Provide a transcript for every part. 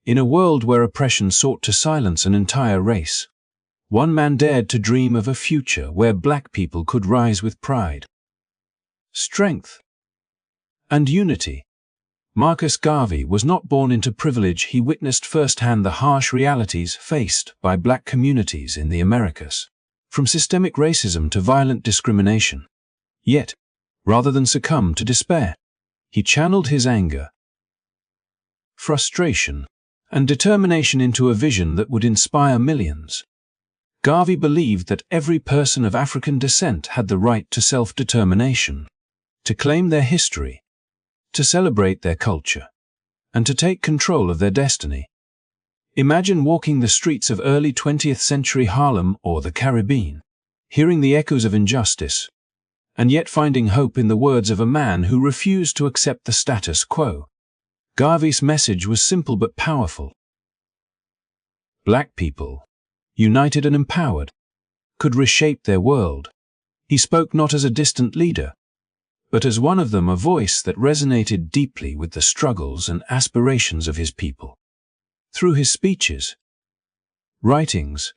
In a world where oppression sought to silence an entire race, one man dared to dream of a future where black people could rise with pride, strength, and unity. Marcus Garvey was not born into privilege. He witnessed firsthand the harsh realities faced by black communities in the Americas, from systemic racism to violent discrimination. Yet, rather than succumb to despair, he channeled his anger, frustration, and determination into a vision that would inspire millions. Garvey believed that every person of African descent had the right to self-determination, to claim their history, to celebrate their culture, and to take control of their destiny. Imagine walking the streets of early 20th century Harlem or the Caribbean, hearing the echoes of injustice, and yet finding hope in the words of a man who refused to accept the status quo. Garvey's message was simple but powerful. Black people, united and empowered, could reshape their world. He spoke not as a distant leader, but as one of them, a voice that resonated deeply with the struggles and aspirations of his people. Through his speeches, writings,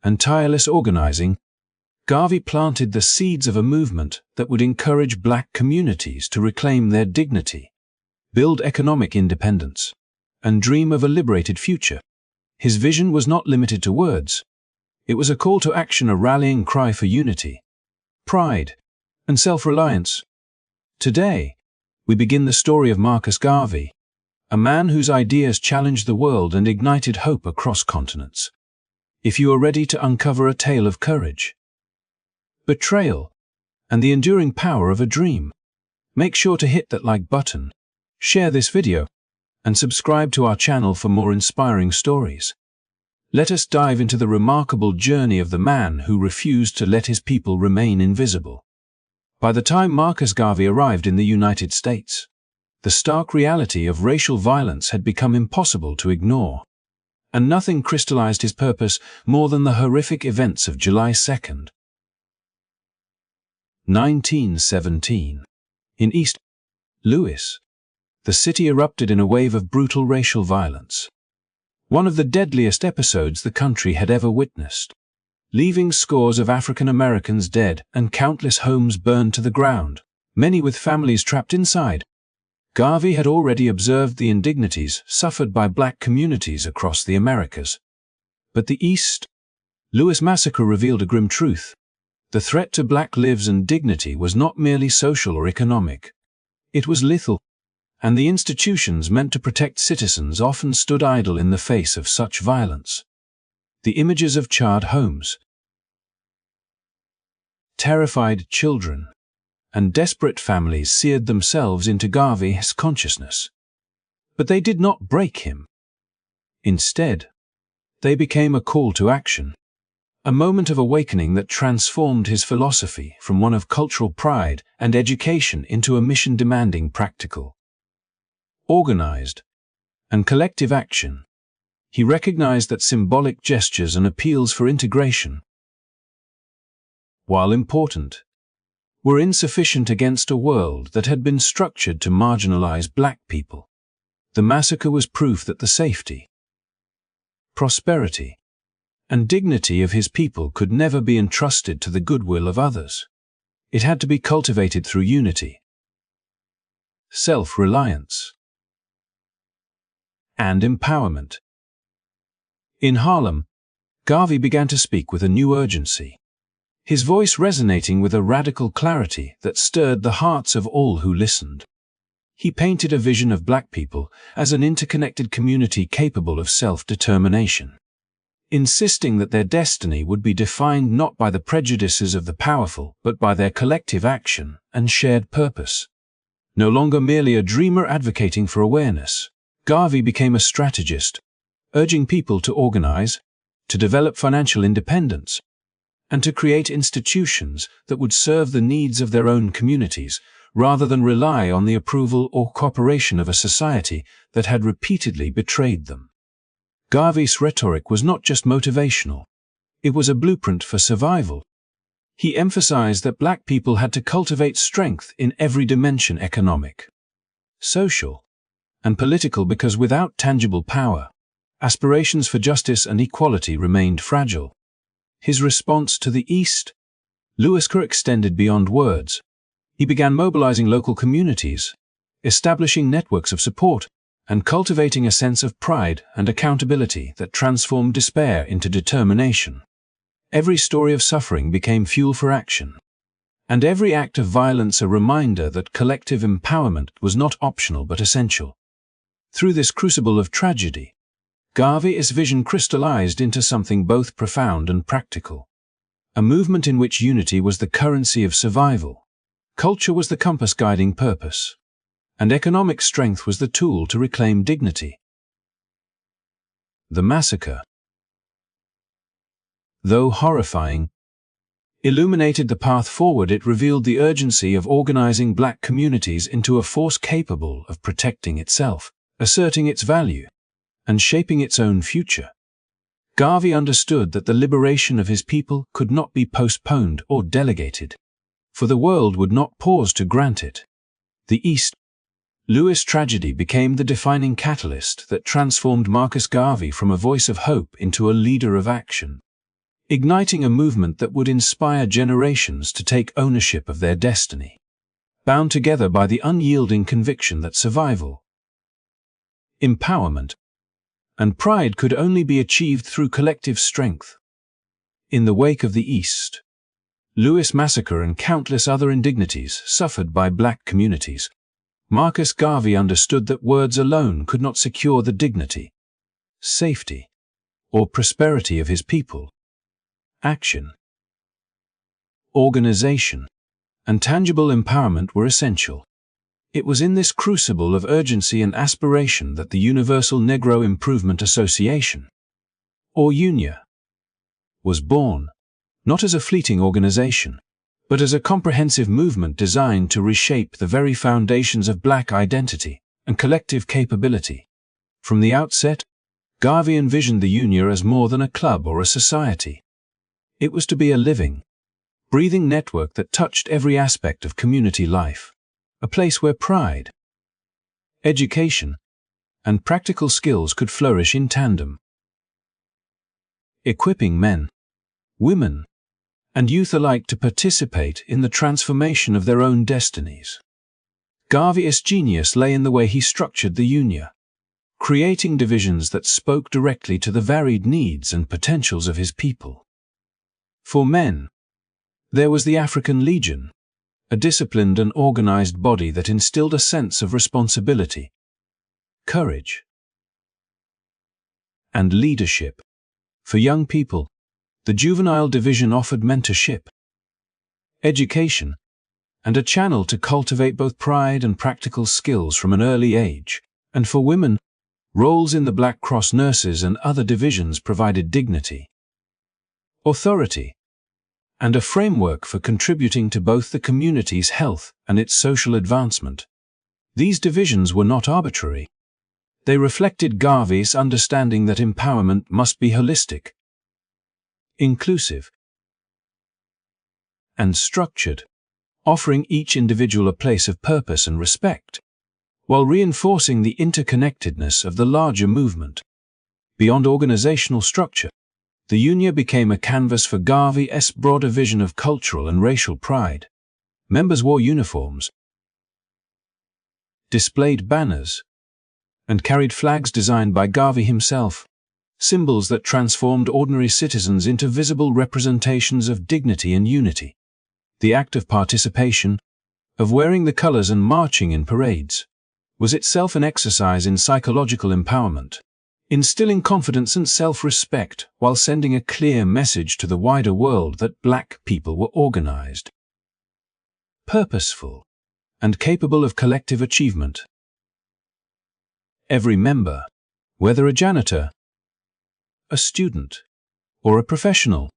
and tireless organizing, Garvey planted the seeds of a movement that would encourage black communities to reclaim their dignity, build economic independence, and dream of a liberated future. His vision was not limited to words. It was a call to action, a rallying cry for unity, pride, and self-reliance. Today, we begin the story of Marcus Garvey, a man whose ideas challenged the world and ignited hope across continents. If you are ready to uncover a tale of courage, betrayal, and the enduring power of a dream, make sure to hit that like button, share this video, and subscribe to our channel for more inspiring stories. Let us dive into the remarkable journey of the man who refused to let his people remain invisible. By the time Marcus Garvey arrived in the United States, the stark reality of racial violence had become impossible to ignore, and nothing crystallized his purpose more than the horrific events of July 2nd, 1917. In East Louis, the city erupted in a wave of brutal racial violence, one of the deadliest episodes the country had ever witnessed, leaving scores of African Americans dead and countless homes burned to the ground, many with families trapped inside. Garvey had already observed the indignities suffered by black communities across the Americas. But the East Louis massacre revealed a grim truth. The threat to black lives and dignity was not merely social or economic. It was lethal, and the institutions meant to protect citizens often stood idle in the face of such violence. The images of charred homes, terrified children, and desperate families seared themselves into Garvey's consciousness. But they did not break him. Instead, they became a call to action, a moment of awakening that transformed his philosophy from one of cultural pride and education into a mission demanding practical, organized, and collective action. He recognized that symbolic gestures and appeals for integration, while important, were insufficient against a world that had been structured to marginalize black people. The massacre was proof that the safety, prosperity, and dignity of his people could never be entrusted to the goodwill of others. It had to be cultivated through unity, self-reliance, and empowerment. In Harlem, Garvey began to speak with a new urgency, his voice resonating with a radical clarity that stirred the hearts of all who listened. He painted a vision of black people as an interconnected community capable of self-determination, insisting that their destiny would be defined not by the prejudices of the powerful but by their collective action and shared purpose. No longer merely a dreamer advocating for awareness, Garvey became a strategist, urging people to organize, to develop financial independence, and to create institutions that would serve the needs of their own communities, rather than rely on the approval or cooperation of a society that had repeatedly betrayed them. Garvey's rhetoric was not just motivational, it was a blueprint for survival. He emphasized that black people had to cultivate strength in every dimension: economic, social, and political, because without tangible power, aspirations for justice and equality remained fragile. His response to the East Louiscar extended beyond words. He began mobilizing local communities, establishing networks of support, and cultivating a sense of pride and accountability that transformed despair into determination. Every story of suffering became fuel for action, and every act of violence a reminder that collective empowerment was not optional but essential. Through this crucible of tragedy, Garvey's vision crystallized into something both profound and practical. A movement in which unity was the currency of survival, culture was the compass guiding purpose, and economic strength was the tool to reclaim dignity. The massacre, though horrifying, illuminated the path forward. It revealed the urgency of organizing black communities into a force capable of protecting itself, asserting its value, and shaping its own future. Garvey understood that the liberation of his people could not be postponed or delegated, for the world would not pause to grant it. The East Louis tragedy became the defining catalyst that transformed Marcus Garvey from a voice of hope into a leader of action, igniting a movement that would inspire generations to take ownership of their destiny, bound together by the unyielding conviction that survival, empowerment, and pride could only be achieved through collective strength. In the wake of the East Louis massacre and countless other indignities suffered by black communities, Marcus Garvey understood that words alone could not secure the dignity, safety, or prosperity of his people. Action, organization, and tangible empowerment were essential. It was in this crucible of urgency and aspiration that the Universal Negro Improvement Association, or UNIA, was born, not as a fleeting organization, but as a comprehensive movement designed to reshape the very foundations of black identity and collective capability. From the outset, Garvey envisioned the UNIA as more than a club or a society. It was to be a living, breathing network that touched every aspect of community life, a place where pride, education, and practical skills could flourish in tandem. Equipping men, women, and youth alike to participate in the transformation of their own destinies. Garvey's genius lay in the way he structured the UNIA, creating divisions that spoke directly to the varied needs and potentials of his people. For men, there was the African Legion, a disciplined and organized body that instilled a sense of responsibility, courage, and leadership. For young people, the Juvenile Division offered mentorship, education, and a channel to cultivate both pride and practical skills from an early age. And for women, roles in the Black Cross nurses and other divisions provided dignity, authority, and a framework for contributing to both the community's health and its social advancement. These divisions were not arbitrary. They reflected Garvey's understanding that empowerment must be holistic, inclusive, and structured, offering each individual a place of purpose and respect, while reinforcing the interconnectedness of the larger movement. Beyond organizational structure, the UNIA became a canvas for Garvey's broader vision of cultural and racial pride. Members wore uniforms, displayed banners, and carried flags designed by Garvey himself, symbols that transformed ordinary citizens into visible representations of dignity and unity. The act of participation, of wearing the colors and marching in parades, was itself an exercise in psychological empowerment, instilling confidence and self-respect while sending a clear message to the wider world that black people were organized, purposeful, and capable of collective achievement. Every member, whether a janitor, a student, or a professional,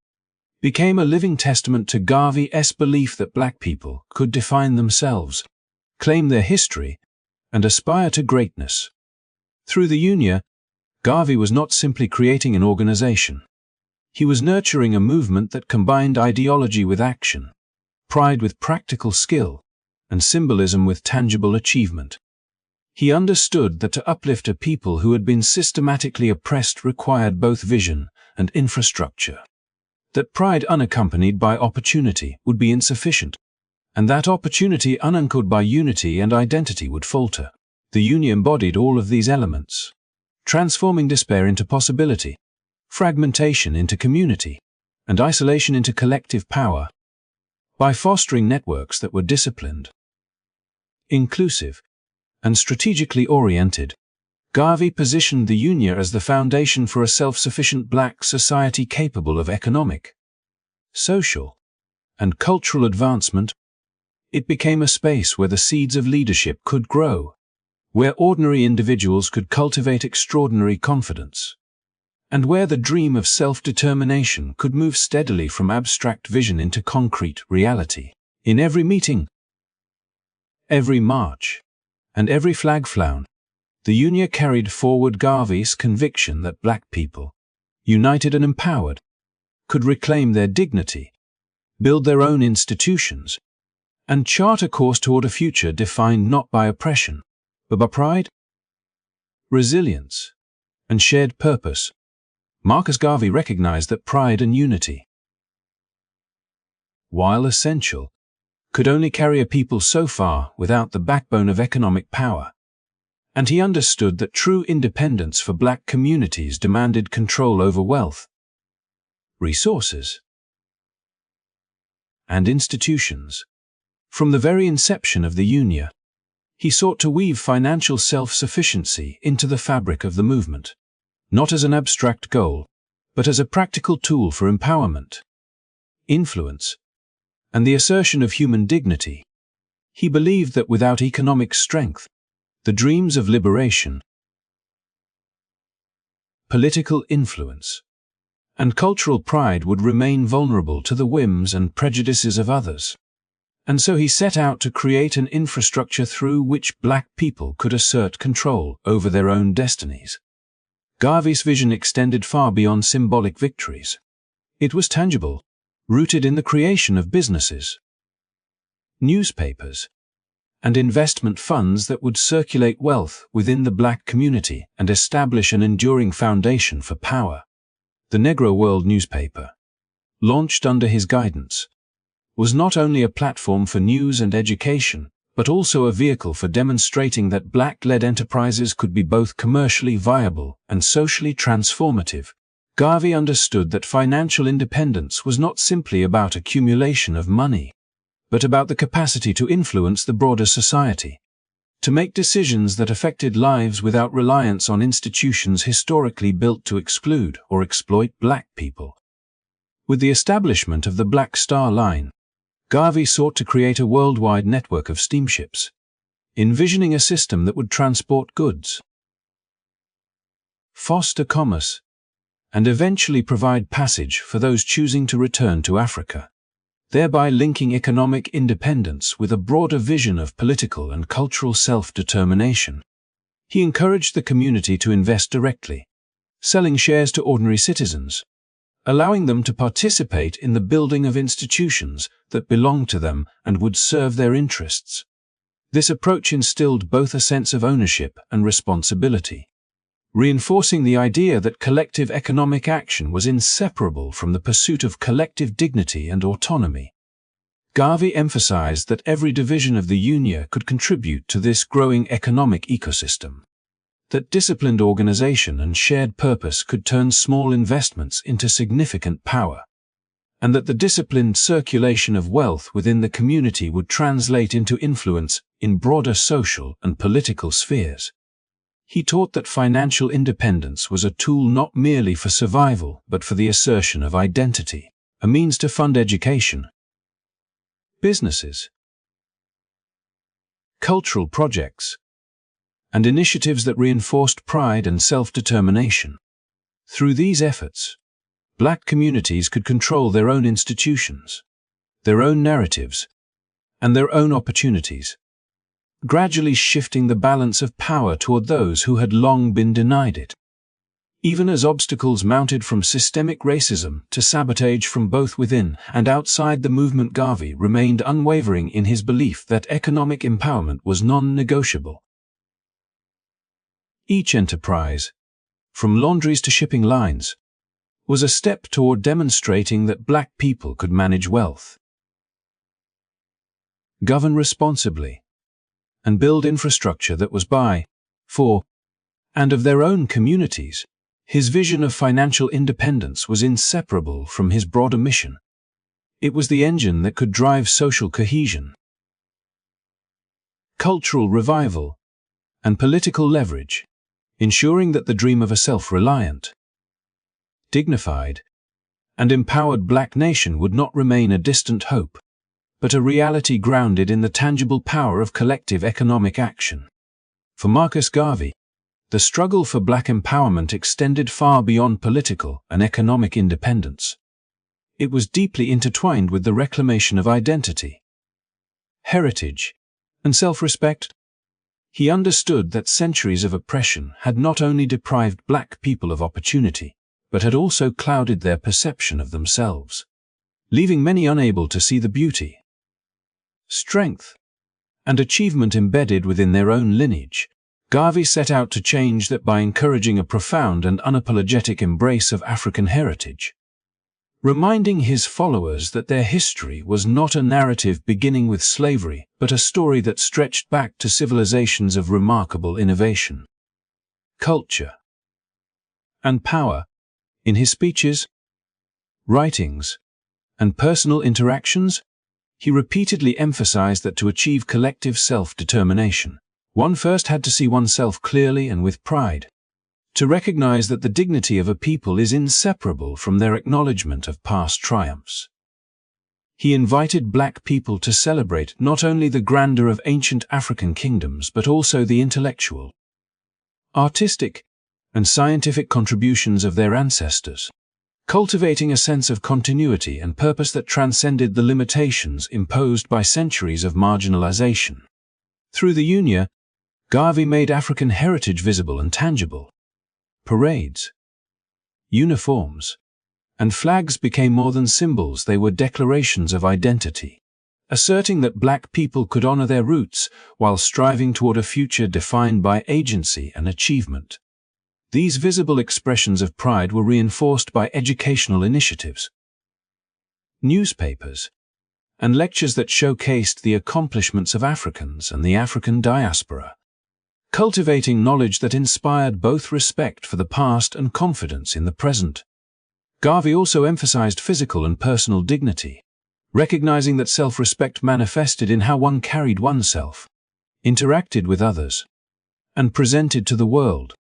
became a living testament to Garvey's belief that black people could define themselves, claim their history, and aspire to greatness. Through the UNIA, Garvey was not simply creating an organization. He was nurturing a movement that combined ideology with action, pride with practical skill, and symbolism with tangible achievement. He understood that to uplift a people who had been systematically oppressed required both vision and infrastructure. That pride unaccompanied by opportunity would be insufficient, and that opportunity unanchored by unity and identity would falter. The UNIA embodied all of these elements, transforming despair into possibility, fragmentation into community, and isolation into collective power, by fostering networks that were disciplined, inclusive, and strategically oriented. Garvey positioned the UNIA as the foundation for a self-sufficient black society capable of economic, social, and cultural advancement. It became a space where the seeds of leadership could grow, where ordinary individuals could cultivate extraordinary confidence, and where the dream of self-determination could move steadily from abstract vision into concrete reality. In every meeting, every march, and every flag flown, the UNIA carried forward Garvey's conviction that black people, united and empowered, could reclaim their dignity, build their own institutions, and chart a course toward a future defined not by oppression, but by pride, resilience, and shared purpose. Marcus Garvey recognized that pride and unity, while essential, could only carry a people so far without the backbone of economic power. And he understood that true independence for black communities demanded control over wealth, resources, and institutions. From the very inception of the UNIA, he sought to weave financial self-sufficiency into the fabric of the movement, not as an abstract goal, but as a practical tool for empowerment, influence, and the assertion of human dignity. He believed that without economic strength, the dreams of liberation, political influence, and cultural pride would remain vulnerable to the whims and prejudices of others. And so he set out to create an infrastructure through which black people could assert control over their own destinies. Garvey's vision extended far beyond symbolic victories. It was tangible, rooted in the creation of businesses, newspapers, and investment funds that would circulate wealth within the black community and establish an enduring foundation for power. The Negro World newspaper, launched under his guidance, was not only a platform for news and education, but also a vehicle for demonstrating that black-led enterprises could be both commercially viable and socially transformative. Garvey understood that financial independence was not simply about accumulation of money, but about the capacity to influence the broader society, to make decisions that affected lives without reliance on institutions historically built to exclude or exploit black people. With the establishment of the Black Star Line, Garvey sought to create a worldwide network of steamships, envisioning a system that would transport goods, foster commerce, and eventually provide passage for those choosing to return to Africa, thereby linking economic independence with a broader vision of political and cultural self-determination. He encouraged the community to invest directly, selling shares to ordinary citizens, allowing them to participate in the building of institutions that belonged to them and would serve their interests. This approach instilled both a sense of ownership and responsibility, reinforcing the idea that collective economic action was inseparable from the pursuit of collective dignity and autonomy. Garvey emphasized that every division of the UNIA could contribute to this growing economic ecosystem, that disciplined organization and shared purpose could turn small investments into significant power, and that the disciplined circulation of wealth within the community would translate into influence in broader social and political spheres. He taught that financial independence was a tool not merely for survival but for the assertion of identity, a means to fund education, businesses, cultural projects, and initiatives that reinforced pride and self-determination. Through these efforts, black communities could control their own institutions, their own narratives, and their own opportunities, gradually shifting the balance of power toward those who had long been denied it. Even as obstacles mounted from systemic racism to sabotage from both within and outside the movement, Garvey remained unwavering in his belief that economic empowerment was non-negotiable. Each enterprise, from laundries to shipping lines, was a step toward demonstrating that black people could manage wealth, govern responsibly, and build infrastructure that was by, for, and of their own communities. His vision of financial independence was inseparable from his broader mission. It was the engine that could drive social cohesion, cultural revival, and political leverage, ensuring that the dream of a self-reliant, dignified, and empowered black nation would not remain a distant hope, but a reality grounded in the tangible power of collective economic action. For Marcus Garvey, the struggle for black empowerment extended far beyond political and economic independence. It was deeply intertwined with the reclamation of identity, heritage, and self-respect. He understood that centuries of oppression had not only deprived black people of opportunity, but had also clouded their perception of themselves, leaving many unable to see the beauty, strength, and achievement embedded within their own lineage. Garvey set out to change that by encouraging a profound and unapologetic embrace of African heritage, reminding his followers that their history was not a narrative beginning with slavery, but a story that stretched back to civilizations of remarkable innovation, culture, and power. In his speeches, writings, and personal interactions, he repeatedly emphasized that to achieve collective self-determination, one first had to see oneself clearly and with pride, to recognize that the dignity of a people is inseparable from their acknowledgement of past triumphs. He invited black people to celebrate not only the grandeur of ancient African kingdoms but also the intellectual, artistic, and scientific contributions of their ancestors, cultivating a sense of continuity and purpose that transcended the limitations imposed by centuries of marginalization. Through the UNIA, Garvey made African heritage visible and tangible. Parades, uniforms, and flags became more than symbols, they were declarations of identity, asserting that black people could honor their roots while striving toward a future defined by agency and achievement. These visible expressions of pride were reinforced by educational initiatives, newspapers, and lectures that showcased the accomplishments of Africans and the African diaspora, cultivating knowledge that inspired both respect for the past and confidence in the present. Garvey also emphasized physical and personal dignity, recognizing that self-respect manifested in how one carried oneself, interacted with others, and presented to the world.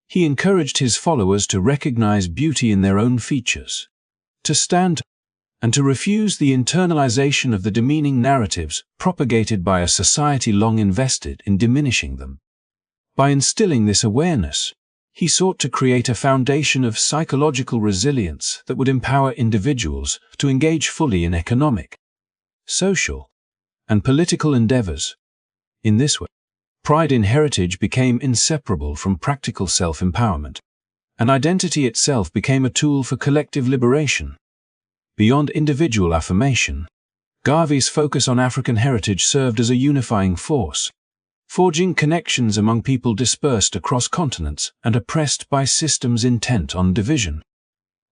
He encouraged his followers to recognize beauty in their own features, to stand and to refuse the internalization of the demeaning narratives propagated by a society long invested in diminishing them. By instilling this awareness, he sought to create a foundation of psychological resilience that would empower individuals to engage fully in economic, social, and political endeavors. In this way, pride in heritage became inseparable from practical self-empowerment, and identity itself became a tool for collective liberation. Beyond individual affirmation, Garvey's focus on African heritage served as a unifying force, forging connections among people dispersed across continents and oppressed by systems intent on division.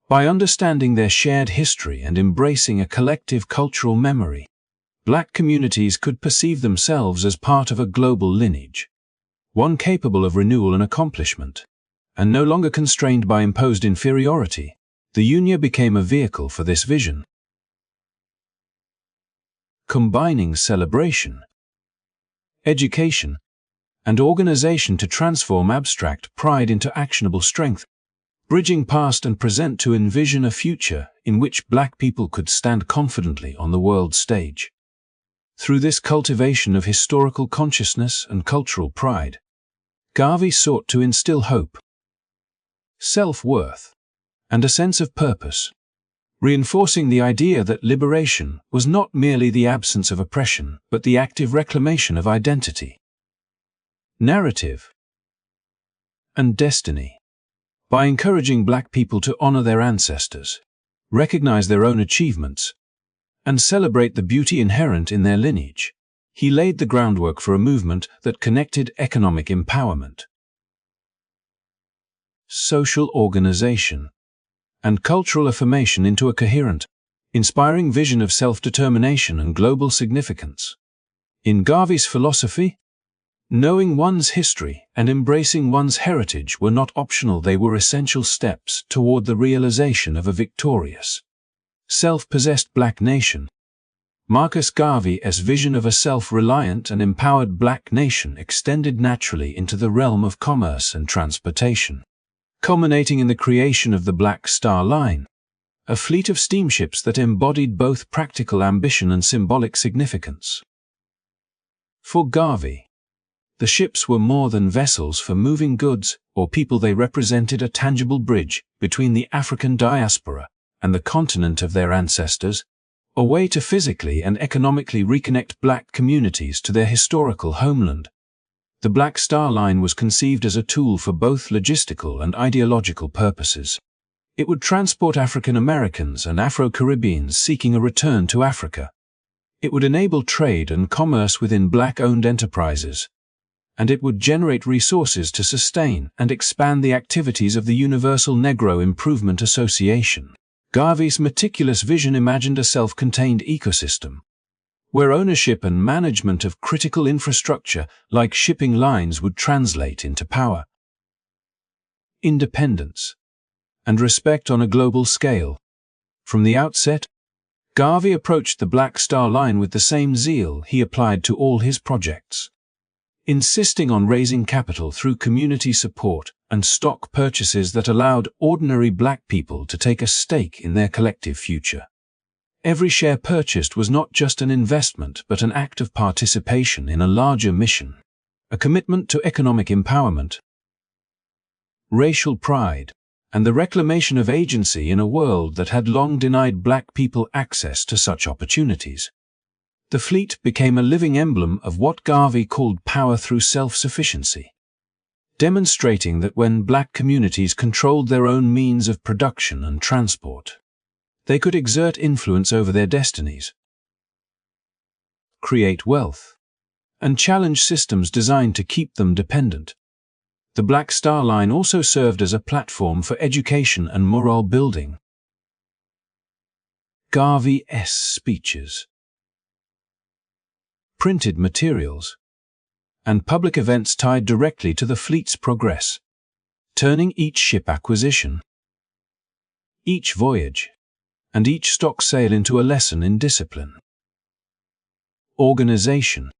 By understanding their shared history and embracing a collective cultural memory, black communities could perceive themselves as part of a global lineage, one capable of renewal and accomplishment, and no longer constrained by imposed inferiority. The UNIA became a vehicle for this vision, combining celebration, education, and organization to transform abstract pride into actionable strength, bridging past and present to envision a future in which black people could stand confidently on the world stage. Through this cultivation of historical consciousness and cultural pride, Garvey sought to instill hope, self-worth, and a sense of purpose, reinforcing the idea that liberation was not merely the absence of oppression, but the active reclamation of identity, narrative, and destiny. By encouraging black people to honor their ancestors, recognize their own achievements, and celebrate the beauty inherent in their lineage, he laid the groundwork for a movement that connected economic empowerment, social organization, and cultural affirmation into a coherent, inspiring vision of self-determination and global significance. In Garvey's philosophy, knowing one's history and embracing one's heritage were not optional, they were essential steps toward the realization of a victorious, self-possessed black nation. Marcus Garvey's vision of a self-reliant and empowered black nation extended naturally into the realm of commerce and transportation, culminating in the creation of the Black Star Line, a fleet of steamships that embodied both practical ambition and symbolic significance. For Garvey, the ships were more than vessels for moving goods or people. They represented a tangible bridge between the African diaspora and the continent of their ancestors, a way to physically and economically reconnect black communities to their historical homeland. The Black Star Line was conceived as a tool for both logistical and ideological purposes. It would transport African Americans and Afro-Caribbeans seeking a return to Africa. It would enable trade and commerce within black-owned enterprises, and it would generate resources to sustain and expand the activities of the Universal Negro Improvement Association. Garvey's meticulous vision imagined a self-contained ecosystem, where ownership and management of critical infrastructure like shipping lines would translate into power, independence, and respect on a global scale. From the outset, Garvey approached the Black Star Line with the same zeal he applied to all his projects, insisting on raising capital through community support and stock purchases that allowed ordinary black people to take a stake in their collective future. Every share purchased was not just an investment but an act of participation in a larger mission, a commitment to economic empowerment, racial pride, and the reclamation of agency in a world that had long denied black people access to such opportunities. The fleet became a living emblem of what Garvey called power through self-sufficiency, demonstrating that when black communities controlled their own means of production and transport, they could exert influence over their destinies, create wealth, and challenge systems designed to keep them dependent. The Black Star Line also served as a platform for education and morale building. Garvey's speeches, printed materials, and public events tied directly to the fleet's progress, turning each ship acquisition, each voyage, and each stock sale into a lesson in discipline, organization,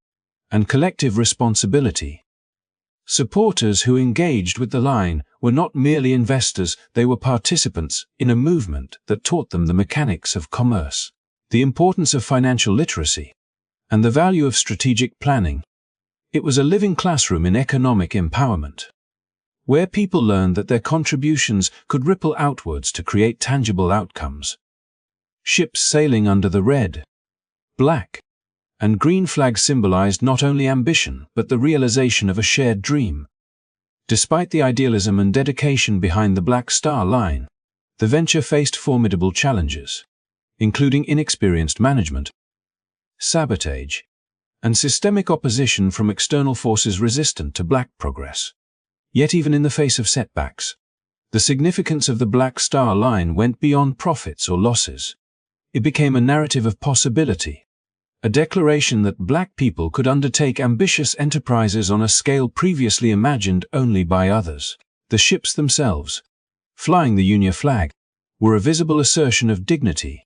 and collective responsibility. Supporters who engaged with the line were not merely investors, they were participants in a movement that taught them the mechanics of commerce, the importance of financial literacy, and the value of strategic planning. It was a living classroom in economic empowerment, where people learned that their contributions could ripple outwards to create tangible outcomes. Ships sailing under the red, black, and green flag symbolized not only ambition but the realization of a shared dream. Despite the idealism and dedication behind the Black Star Line, the venture faced formidable challenges, including inexperienced management, sabotage, and systemic opposition from external forces resistant to black progress. Yet even in the face of setbacks, the significance of the Black Star Line went beyond profits or losses. It became a narrative of possibility, a declaration that black people could undertake ambitious enterprises on a scale previously imagined only by others. The ships themselves, flying the UNIA flag, were a visible assertion of dignity,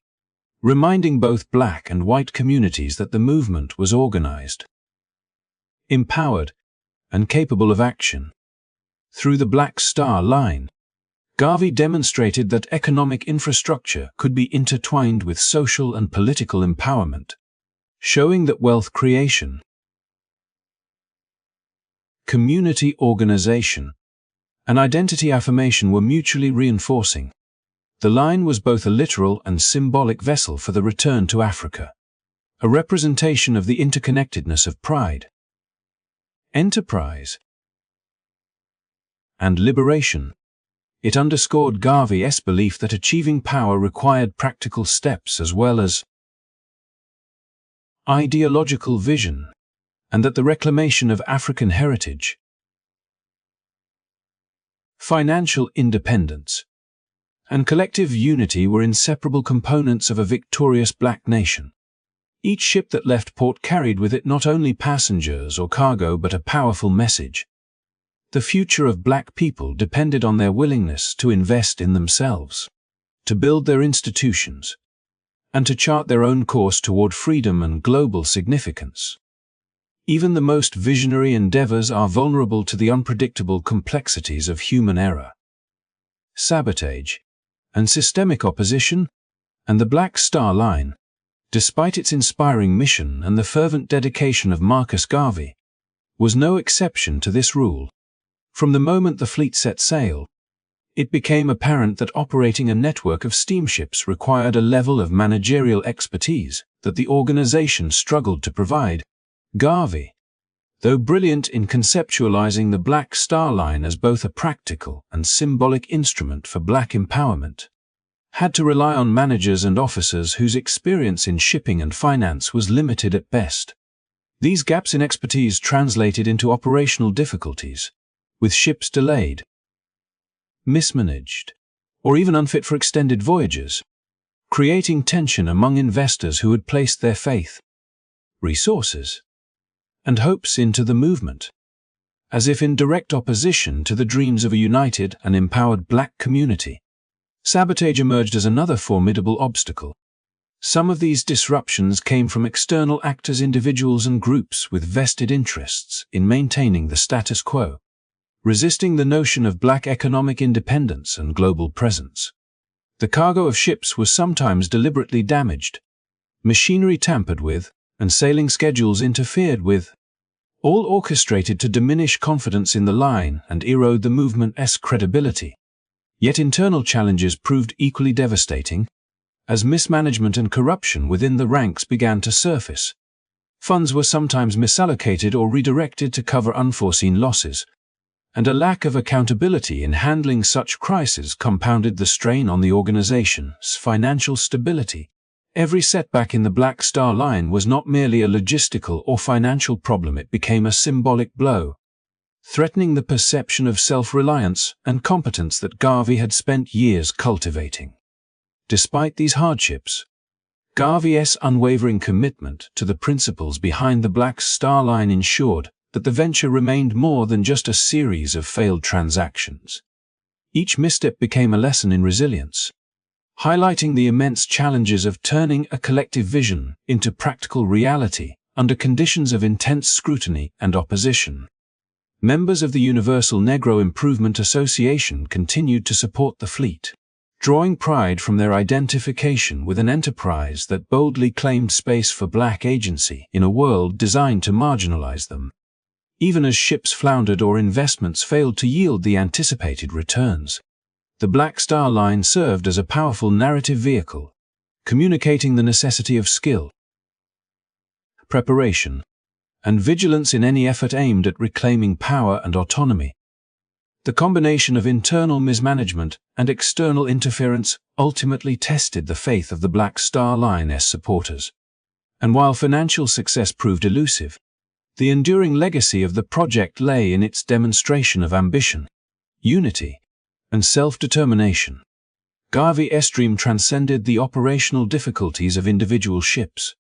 reminding both black and white communities that the movement was organized, empowered, and capable of action. Through the Black Star Line, Garvey demonstrated that economic infrastructure could be intertwined with social and political empowerment, showing that wealth creation, community organization, and identity affirmation were mutually reinforcing. The line was both a literal and symbolic vessel for the return to Africa, a representation of the interconnectedness of pride, enterprise, and liberation. It underscored Garvey's belief that achieving power required practical steps as well as ideological vision, and that the reclamation of African heritage, Financial independence and collective unity were inseparable components of a victorious black nation. Each ship that left port carried with it not only passengers or cargo but a powerful message. The future of black people depended on their willingness to invest in themselves, to build their institutions, and to chart their own course toward freedom and global significance. Even the most visionary endeavors are vulnerable to the unpredictable complexities of human error. Sabotage and systemic opposition, and the Black Star Line, despite its inspiring mission and the fervent dedication of Marcus Garvey, was no exception to this rule. From the moment the fleet set sail, it became apparent that operating a network of steamships required a level of managerial expertise that the organization struggled to provide. Garvey, though brilliant in conceptualizing the Black Star Line as both a practical and symbolic instrument for black empowerment, had to rely on managers and officers whose experience in shipping and finance was limited at best. These gaps in expertise translated into operational difficulties, with ships delayed, mismanaged, or even unfit for extended voyages, creating tension among investors who had placed their faith, resources, and hopes into the movement, as if in direct opposition to the dreams of a united and empowered black community. Sabotage emerged as another formidable obstacle. Some of these disruptions came from external actors, individuals and groups with vested interests in maintaining the status quo, resisting the notion of black economic independence and global presence. The cargo of ships was sometimes deliberately damaged, machinery tampered with, and sailing schedules interfered with, all orchestrated to diminish confidence in the line and erode the movement's credibility. Yet internal challenges proved equally devastating, as mismanagement and corruption within the ranks began to surface. Funds were sometimes misallocated or redirected to cover unforeseen losses, and a lack of accountability in handling such crises compounded the strain on the organization's financial stability. Every setback in the Black Star Line was not merely a logistical or financial problem, it became a symbolic blow, threatening the perception of self-reliance and competence that Garvey had spent years cultivating. Despite these hardships, Garvey's unwavering commitment to the principles behind the Black Star Line ensured that the venture remained more than just a series of failed transactions. Each misstep became a lesson in resilience, highlighting the immense challenges of turning a collective vision into practical reality under conditions of intense scrutiny and opposition. Members of the Universal Negro Improvement Association continued to support the fleet, drawing pride from their identification with an enterprise that boldly claimed space for black agency in a world designed to marginalize them. Even as ships floundered or investments failed to yield the anticipated returns, the Black Star Line served as a powerful narrative vehicle, communicating the necessity of skill, preparation, and vigilance in any effort aimed at reclaiming power and autonomy. The combination of internal mismanagement and external interference ultimately tested the faith of the Black Star Line's supporters. And while financial success proved elusive, the enduring legacy of the project lay in its demonstration of ambition, unity, and self-determination. Garvey's dream transcended the operational difficulties of individual ships.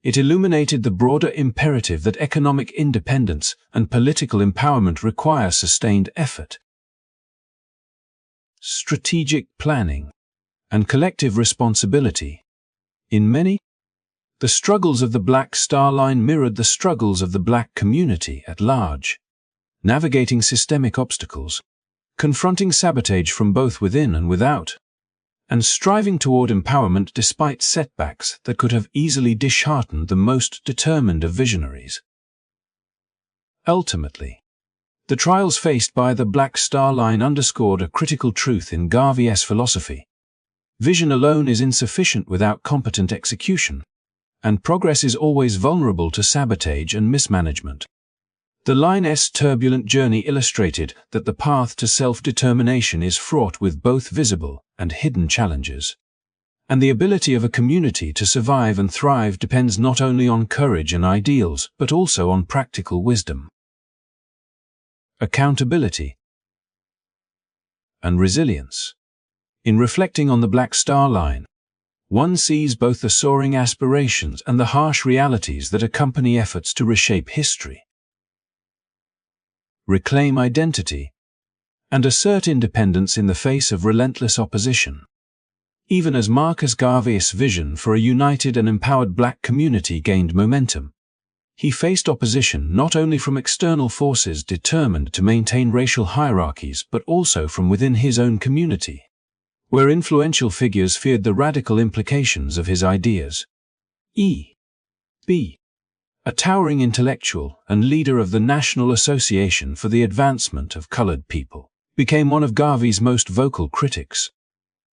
It illuminated the broader imperative that economic independence and political empowerment require sustained effort, strategic planning, and collective responsibility. In many, the struggles of the Black Star Line mirrored the struggles of the black community at large, navigating systemic obstacles, confronting sabotage from both within and without, and striving toward empowerment despite setbacks that could have easily disheartened the most determined of visionaries. Ultimately, the trials faced by the Black Star Line underscored a critical truth in Garvey's philosophy. Vision alone is insufficient without competent execution, and progress is always vulnerable to sabotage and mismanagement. The line's turbulent journey illustrated that the path to self-determination is fraught with both visible and hidden challenges, and the ability of a community to survive and thrive depends not only on courage and ideals but also on practical wisdom. Accountability. and resilience. In reflecting on the Black Star Line, one sees both the soaring aspirations and the harsh realities that accompany efforts to reshape history, reclaim identity, and assert independence in the face of relentless opposition. Even as Marcus Garvey's vision for a united and empowered black community gained momentum, he faced opposition not only from external forces determined to maintain racial hierarchies but also from within his own community, where influential figures feared the radical implications of his ideas. E.B., a towering intellectual and leader of the National Association for the Advancement of Colored People, became one of Garvey's most vocal critics,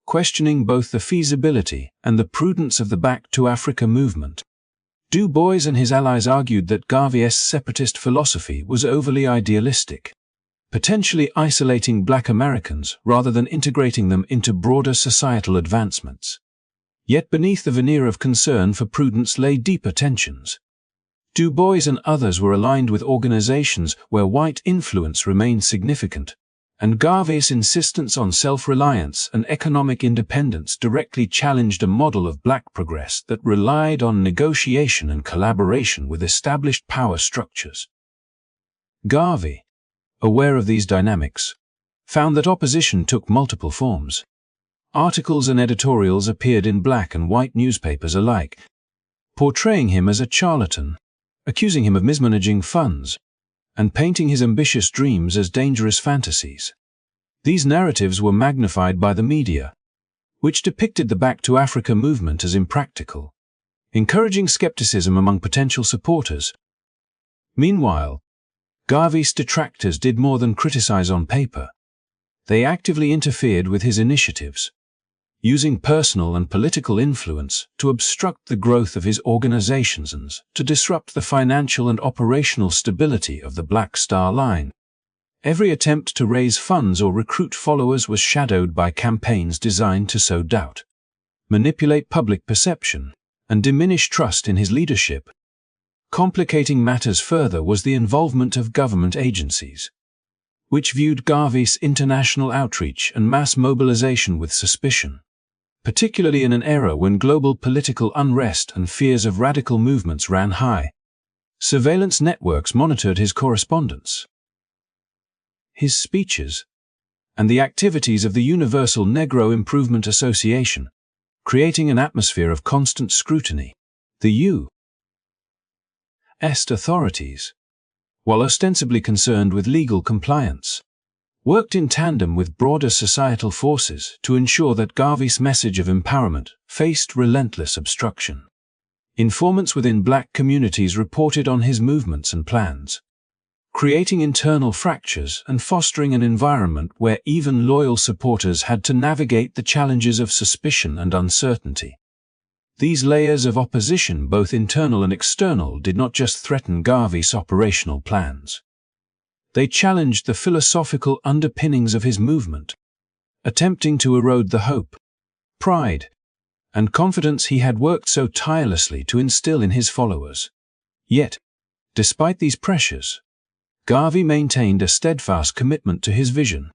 questioning both the feasibility and the prudence of the Back to Africa movement. Du Bois and his allies argued that Garvey's separatist philosophy was overly idealistic, potentially isolating black Americans rather than integrating them into broader societal advancements. Yet beneath the veneer of concern for prudence lay deeper tensions. Du Bois and others were aligned with organizations where white influence remained significant, and Garvey's insistence on self-reliance and economic independence directly challenged a model of black progress that relied on negotiation and collaboration with established power structures. Garvey, aware of these dynamics, found that opposition took multiple forms. Articles and editorials appeared in black and white newspapers alike, portraying him as a charlatan, accusing him of mismanaging funds, and painting his ambitious dreams as dangerous fantasies. These narratives were magnified by the media, which depicted the Back to Africa movement as impractical, encouraging skepticism among potential supporters. Meanwhile, Garvey's detractors did more than criticize on paper. They actively interfered with his initiatives, using personal and political influence to obstruct the growth of his organizations and to disrupt the financial and operational stability of the Black Star Line. Every attempt to raise funds or recruit followers was shadowed by campaigns designed to sow doubt, manipulate public perception, and diminish trust in his leadership. Complicating matters further was the involvement of government agencies, which viewed Garvey's international outreach and mass mobilization with suspicion, particularly in an era when global political unrest and fears of radical movements ran high. Surveillance networks monitored his correspondence, his speeches, and the activities of the Universal Negro Improvement Association, creating an atmosphere of constant scrutiny. The U.S. authorities, while ostensibly concerned with legal compliance, worked in tandem with broader societal forces to ensure that Garvey's message of empowerment faced relentless obstruction. Informants within black communities reported on his movements and plans, creating internal fractures and fostering an environment where even loyal supporters had to navigate the challenges of suspicion and uncertainty. These layers of opposition, both internal and external, did not just threaten Garvey's operational plans. They challenged the philosophical underpinnings of his movement, attempting to erode the hope, pride, and confidence he had worked so tirelessly to instill in his followers. Yet, despite these pressures, Garvey maintained a steadfast commitment to his vision,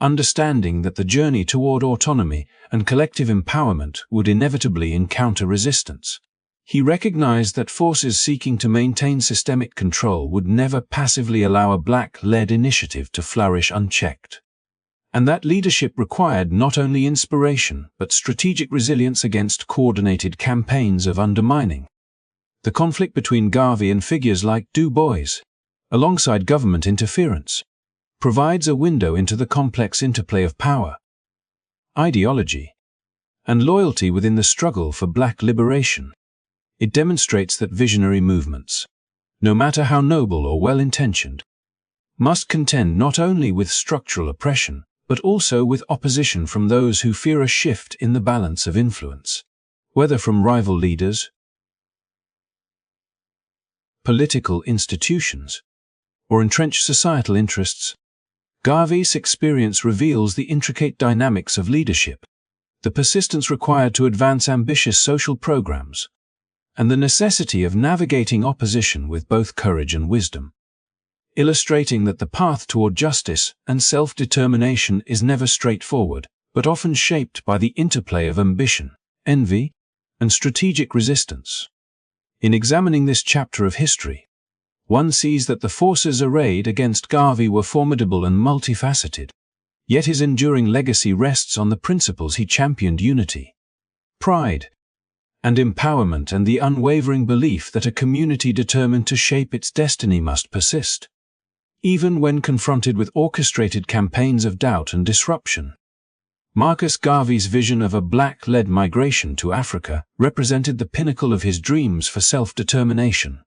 understanding that the journey toward autonomy and collective empowerment would inevitably encounter resistance. He recognized that forces seeking to maintain systemic control would never passively allow a black-led initiative to flourish unchecked, and that leadership required not only inspiration but strategic resilience against coordinated campaigns of undermining. The conflict between Garvey and figures like Du Bois, alongside government interference, provides a window into the complex interplay of power, ideology, and loyalty within the struggle for black liberation. It demonstrates that visionary movements, no matter how noble or well-intentioned, must contend not only with structural oppression, but also with opposition from those who fear a shift in the balance of influence, whether from rival leaders, political institutions, or entrenched societal interests. Garvey's experience reveals the intricate dynamics of leadership, the persistence required to advance ambitious social programs, and the necessity of navigating opposition with both courage and wisdom. illustrating that the path toward justice and self-determination is never straightforward, but often shaped by the interplay of ambition, envy, and strategic resistance. In examining this chapter of history, one sees that the forces arrayed against Garvey were formidable and multifaceted, yet his enduring legacy rests on the principles he championed: unity, pride, and empowerment, and the unwavering belief that a community determined to shape its destiny must persist, even when confronted with orchestrated campaigns of doubt and disruption. Marcus Garvey's vision of a black-led migration to Africa represented the pinnacle of his dreams for self-determination,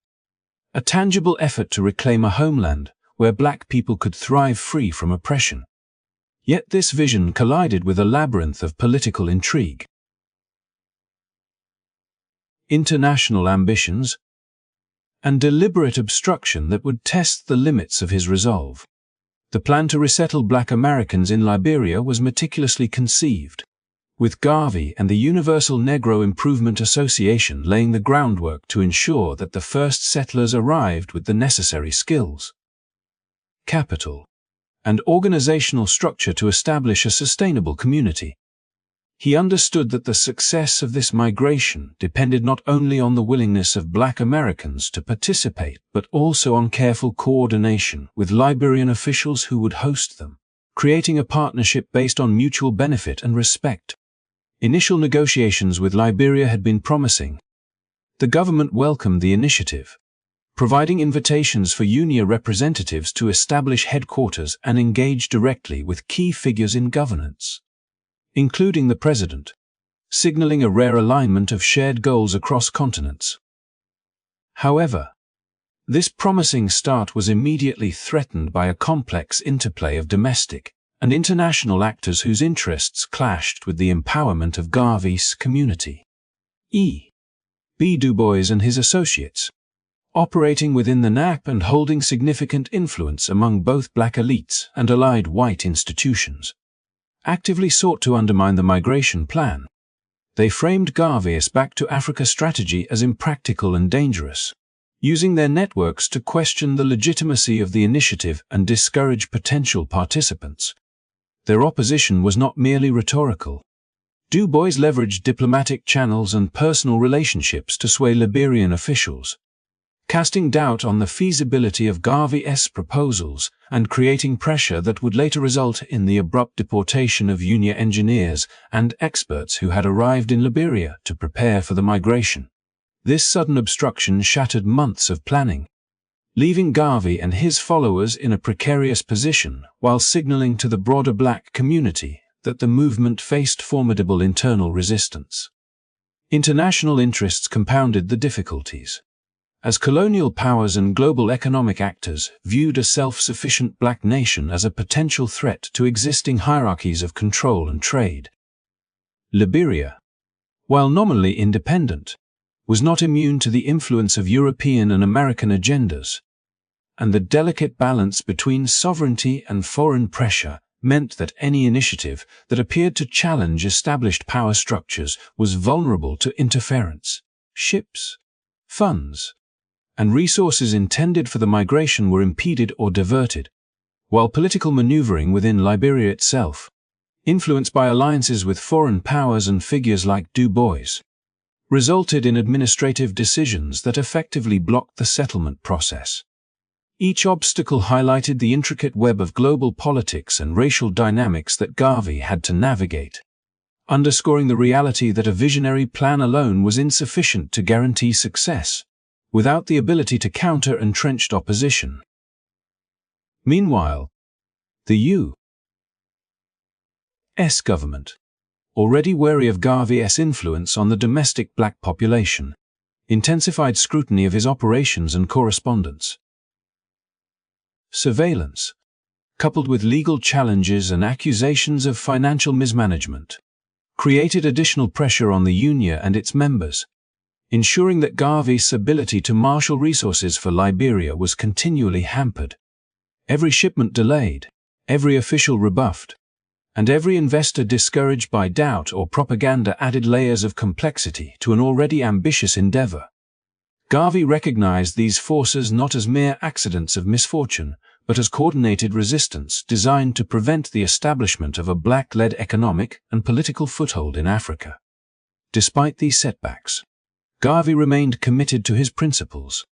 a tangible effort to reclaim a homeland where black people could thrive free from oppression. Yet this vision collided with a labyrinth of political intrigue, international ambitions, and deliberate obstruction that would test the limits of his resolve. The plan to resettle black Americans in Liberia was meticulously conceived, with Garvey and the Universal Negro Improvement Association laying the groundwork to ensure that the first settlers arrived with the necessary skills, capital, and organizational structure to establish a sustainable community. He understood that the success of this migration depended not only on the willingness of black Americans to participate, but also on careful coordination with Liberian officials who would host them, creating a partnership based on mutual benefit and respect. Initial negotiations with Liberia had been promising. The government welcomed the initiative, providing invitations for UNIA representatives to establish headquarters and engage directly with key figures in governance, including the president, signaling a rare alignment of shared goals across continents. However, this promising start was immediately threatened by a complex interplay of domestic and international actors whose interests clashed with the empowerment of Garvey's community. E.B. Du Bois and his associates, operating within the NAP and holding significant influence among both black elites and allied white institutions, actively sought to undermine the migration plan. They framed Garvey's Back to Africa strategy as impractical and dangerous, using their networks to question the legitimacy of the initiative and discourage potential participants. Their opposition was not merely rhetorical. Du Bois leveraged diplomatic channels and personal relationships to sway Liberian officials, casting doubt on the feasibility of Garvey's proposals and creating pressure that would later result in the abrupt deportation of UNIA engineers and experts who had arrived in Liberia to prepare for the migration. This sudden obstruction shattered months of planning, leaving Garvey and his followers in a precarious position while signaling to the broader black community that the movement faced formidable internal resistance. International interests compounded the difficulties, as colonial powers and global economic actors viewed a self-sufficient black nation as a potential threat to existing hierarchies of control and trade. Liberia, while nominally independent, was not immune to the influence of European and American agendas, and the delicate balance between sovereignty and foreign pressure meant that any initiative that appeared to challenge established power structures was vulnerable to interference. Ships, funds, and resources intended for the migration were impeded or diverted, while political maneuvering within Liberia itself, influenced by alliances with foreign powers and figures like Du Bois, resulted in administrative decisions that effectively blocked the settlement process. Each obstacle highlighted the intricate web of global politics and racial dynamics that Garvey had to navigate, underscoring the reality that a visionary plan alone was insufficient to guarantee success, without the ability to counter entrenched opposition. Meanwhile, the U.S. government, already wary of Garvey's influence on the domestic black population, intensified scrutiny of his operations and correspondence. Surveillance, coupled with legal challenges and accusations of financial mismanagement, created additional pressure on the UNIA and its members, ensuring that Garvey's ability to marshal resources for Liberia was continually hampered. Every shipment delayed, every official rebuffed, and every investor discouraged by doubt or propaganda added layers of complexity to an already ambitious endeavor. Garvey recognized these forces not as mere accidents of misfortune, but as coordinated resistance designed to prevent the establishment of a black-led economic and political foothold in Africa. Despite these setbacks, Garvey remained committed to his principles,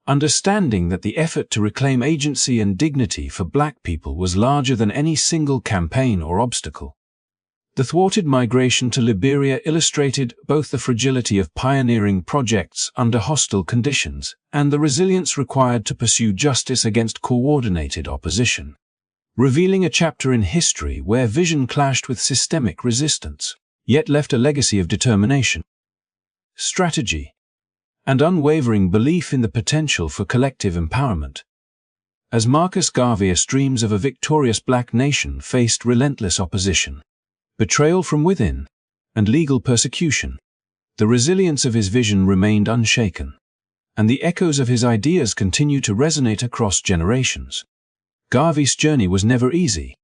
understanding that the effort to reclaim agency and dignity for black people was larger than any single campaign or obstacle. The thwarted migration to Liberia illustrated both the fragility of pioneering projects under hostile conditions and the resilience required to pursue justice against coordinated opposition, revealing a chapter in history where vision clashed with systemic resistance, yet left a legacy of determination, strategy, and unwavering belief in the potential for collective empowerment. As Marcus Garvey's dreams of a victorious black nation faced relentless opposition, betrayal from within, and legal persecution, the resilience of his vision remained unshaken, and the echoes of his ideas continue to resonate across generations. Garvey's journey was never easy.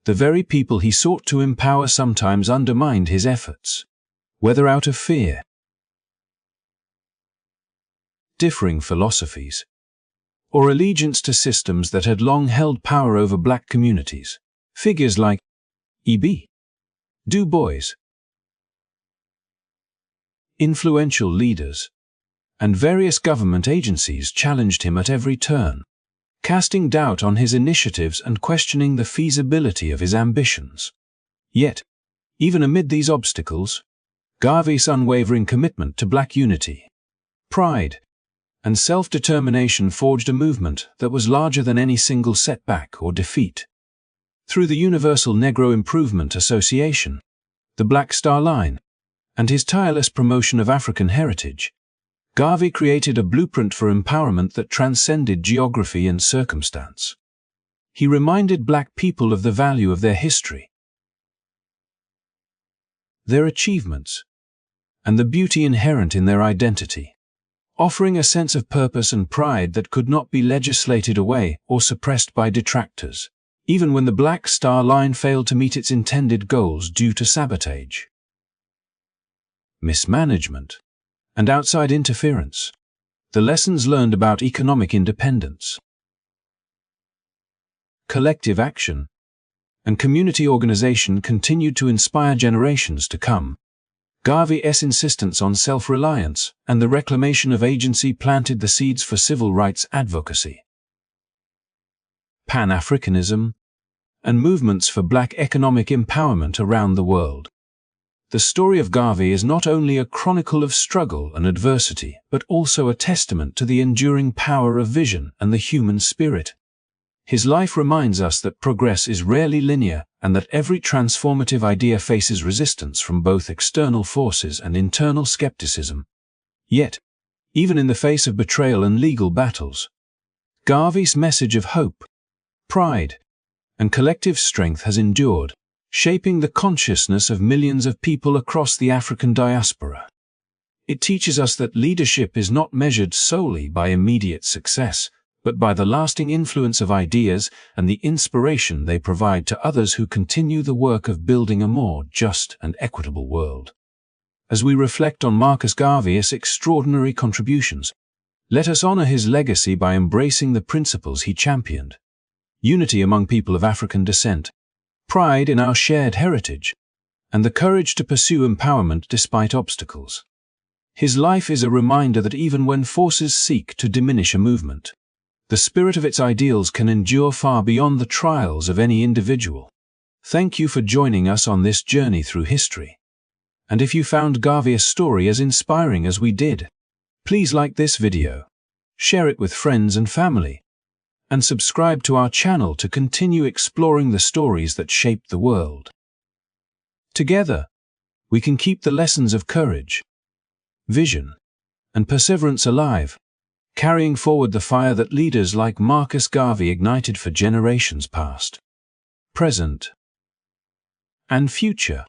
The very people he sought to empower sometimes undermined his efforts, whether out of fear, differing philosophies, or allegiance to systems that had long held power over black communities. Figures like E.B. Du Bois, influential leaders, and various government agencies challenged him at every turn, casting doubt on his initiatives and questioning the feasibility of his ambitions. Yet, even amid these obstacles, Garvey's unwavering commitment to black unity, pride, and self-determination forged a movement that was larger than any single setback or defeat. Through the Universal Negro Improvement Association, the Black Star Line, and his tireless promotion of African heritage, Garvey created a blueprint for empowerment that transcended geography and circumstance. He reminded black people of the value of their history, their achievements, and the beauty inherent in their identity, offering a sense of purpose and pride that could not be legislated away or suppressed by detractors, even when the Black Star Line failed to meet its intended goals due to sabotage, mismanagement, and outside interference. The lessons learned about economic independence, collective action, and community organization continued to inspire generations to come. Garvey's insistence on self-reliance and the reclamation of agency planted the seeds for civil rights advocacy, Pan-Africanism, and movements for black economic empowerment around the world. The story of Garvey is not only a chronicle of struggle and adversity, but also a testament to the enduring power of vision and the human spirit. His life reminds us that progress is rarely linear and that every transformative idea faces resistance from both external forces and internal skepticism. Yet, even in the face of betrayal and legal battles, Garvey's message of hope, pride, and collective strength has endured, shaping the consciousness of millions of people across the African diaspora. It teaches us that leadership is not measured solely by immediate success, but by the lasting influence of ideas and the inspiration they provide to others who continue the work of building a more just and equitable world. As we reflect on Marcus Garvey's extraordinary contributions, let us honor his legacy by embracing the principles he championed: unity among people of African descent, pride in our shared heritage, and the courage to pursue empowerment despite obstacles. His life is a reminder that even when forces seek to diminish a movement, the spirit of its ideals can endure far beyond the trials of any individual. Thank you for joining us on this journey through history. And if you found Garvey's story as inspiring as we did, please like this video, share it with friends and family, and subscribe to our channel to continue exploring the stories that shaped the world. Together, we can keep the lessons of courage, vision, and perseverance alive, carrying forward the fire that leaders like Marcus Garvey ignited for generations past, present, and future.